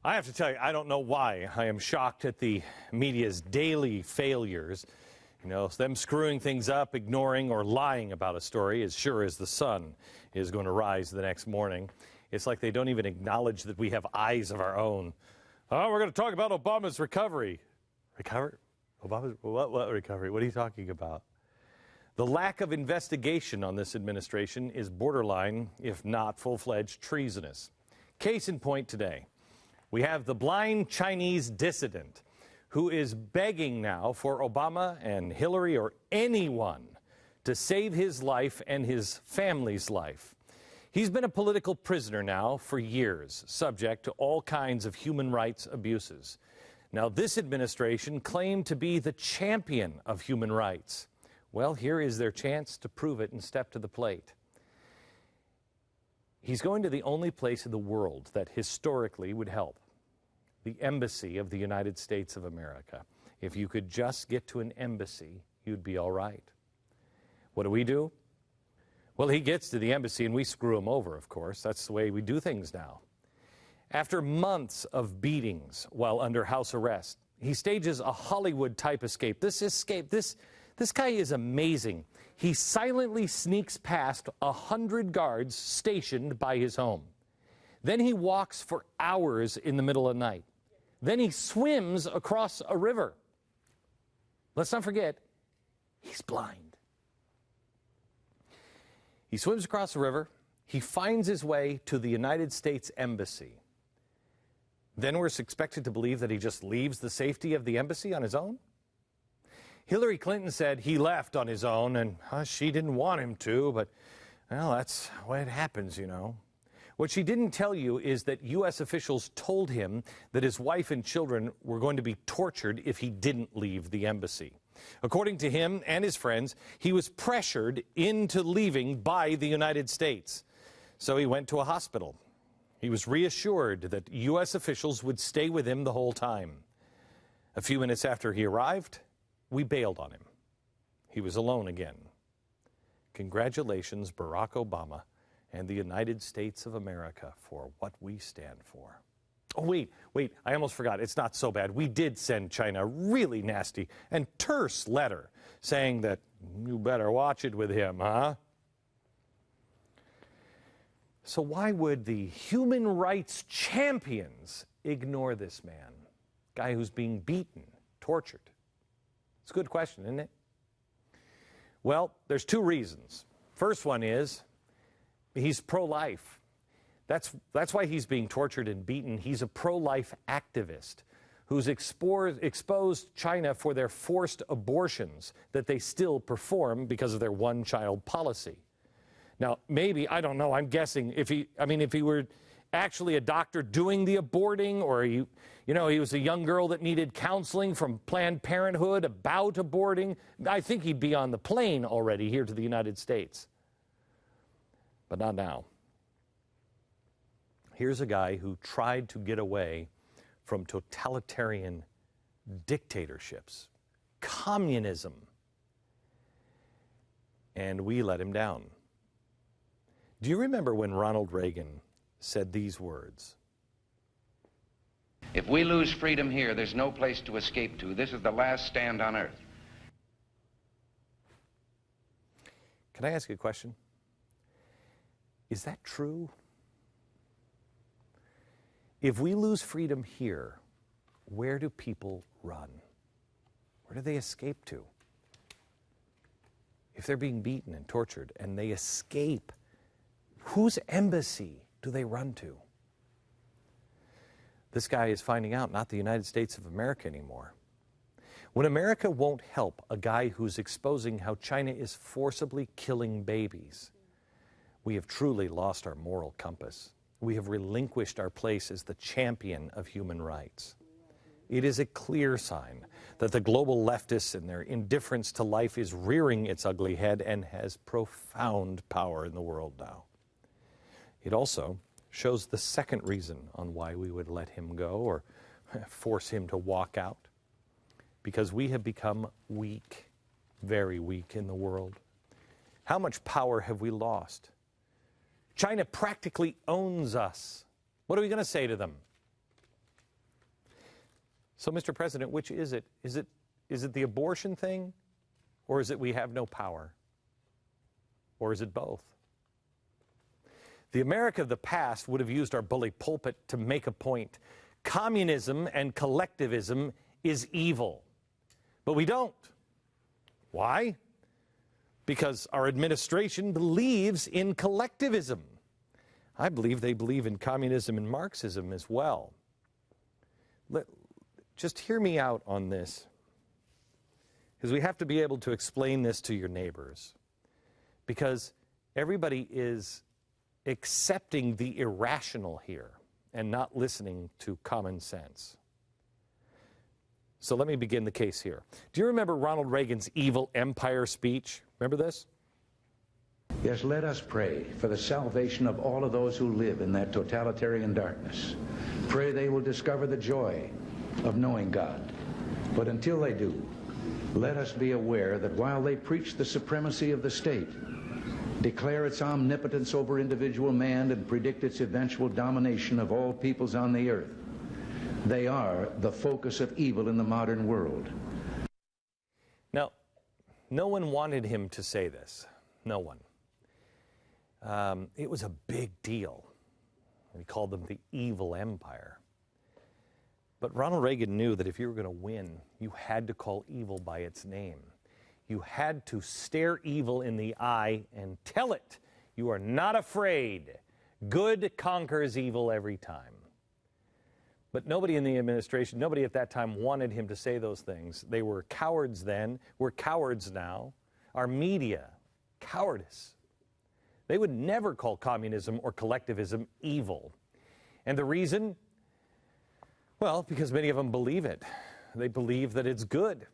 I have to tell you, I don't know why. I am shocked at the media's daily failures. You know, them screwing things up, ignoring or lying about a story as sure as the sun is going to rise the next morning. It's like they don't even acknowledge that we have eyes of our own. Oh, we're going to talk about Obama's recovery. Recover? Obama's what recovery? What are you talking about? The lack of investigation on this administration is borderline, if not full-fledged, treasonous. Case in point today, we have the blind Chinese dissident who is begging now for Obama and Hillary or anyone to save his life and his family's life. He's been a political prisoner now for years, subject to all kinds of human rights abuses. Now, this administration claimed to be the champion of human rights. Well, here is their chance to prove it and step to the plate. He's going to the only place in the world that historically would help, the embassy of the United States of America. If you could just get to an embassy, you'd be all right. What do? Well, he gets to the embassy and we screw him over, of course. That's the way we do things now. After months of beatings while under house arrest, he stages a Hollywood-type escape. This guy is amazing. He silently sneaks past 100 guards stationed by his home. Then he walks for hours in the middle of the night. Then he swims across a river. Let's not forget, he's blind. He swims across the river. He finds his way to the United States Embassy. Then we're expected to believe that he just leaves the safety of the embassy on his own? Hillary Clinton said he left on his own, and she didn't want him to, but, well, that's what happens, you know. What she didn't tell you is that U.S. officials told him that his wife and children were going to be tortured if he didn't leave the embassy. According to him and his friends, he was pressured into leaving by the United States. So he went to a hospital. He was reassured that U.S. officials would stay with him the whole time. A few minutes after he arrived, we bailed on him. He was alone again. Congratulations, Barack Obama and the United States of America, for what we stand for. Oh, wait, I almost forgot. It's not so bad. We did send China a really nasty and terse letter saying that you better watch it with him, huh? So why would the human rights champions ignore this man? Guy who's being beaten, tortured. It's a good question, isn't it? Well, there's two reasons. First one is he's pro-life. That's why he's being tortured and beaten. He's a pro-life activist who's exposed China for their forced abortions that they still perform because of their one-child policy. Now, maybe, I don't know, I'm guessing if he were actually a doctor doing the aborting, or he was a young girl that needed counseling from Planned Parenthood about aborting, I think he'd be on the plane already here to the United States. But not now. Here's a guy who tried to get away from totalitarian dictatorships, communism, and we let him down. Do you remember when Ronald Reagan said these words? If we lose freedom here, there's no place to escape to. This is the last stand on earth. Can I ask you a question? Is that true? If we lose freedom here, where do people run? Where do they escape to? If they're being beaten and tortured and they escape, whose embassy do they run to? This guy is finding out not the United States of America anymore. When America won't help a guy who's exposing how China is forcibly killing babies, we have truly lost our moral compass. We have relinquished our place as the champion of human rights. It is a clear sign that the global leftists and their indifference to life is rearing its ugly head and has profound power in the world now. It also shows the second reason on why we would let him go or force him to walk out. Because we have become weak, very weak in the world. How much power have we lost? China practically owns us. What are we going to say to them? So, Mr. President, which is it? Is it the abortion thing, or is it we have no power? Or is it both? The America of the past would have used our bully pulpit to make a point. Communism and collectivism is evil. But we don't. Why? Because our administration believes in collectivism. I believe they believe in communism and Marxism as well. Just hear me out on this, because we have to be able to explain this to your neighbors, because everybody is accepting the irrational here and not listening to common sense. So let me begin the case here. Do you remember Ronald Reagan's evil empire speech? Remember this? Yes, let us pray for the salvation of all of those who live in that totalitarian darkness. Pray they will discover the joy of knowing God. But until they do, let us be aware that while they preach the supremacy of the state, declare its omnipotence over individual man, and predict its eventual domination of all peoples on the earth, they are the focus of evil in the modern world. Now, no one wanted him to say this. No one. It was a big deal. We called them the evil empire. But Ronald Reagan knew that if you were going to win, you had to call evil by its name. You had to stare evil in the eye and tell it you are not afraid. Good conquers evil every time. But nobody in the administration, nobody at that time wanted him to say those things. They were cowards then. We're cowards now. Our media, cowardice. They would never call communism or collectivism evil. And the reason? Well, because many of them believe it. They believe that it's good.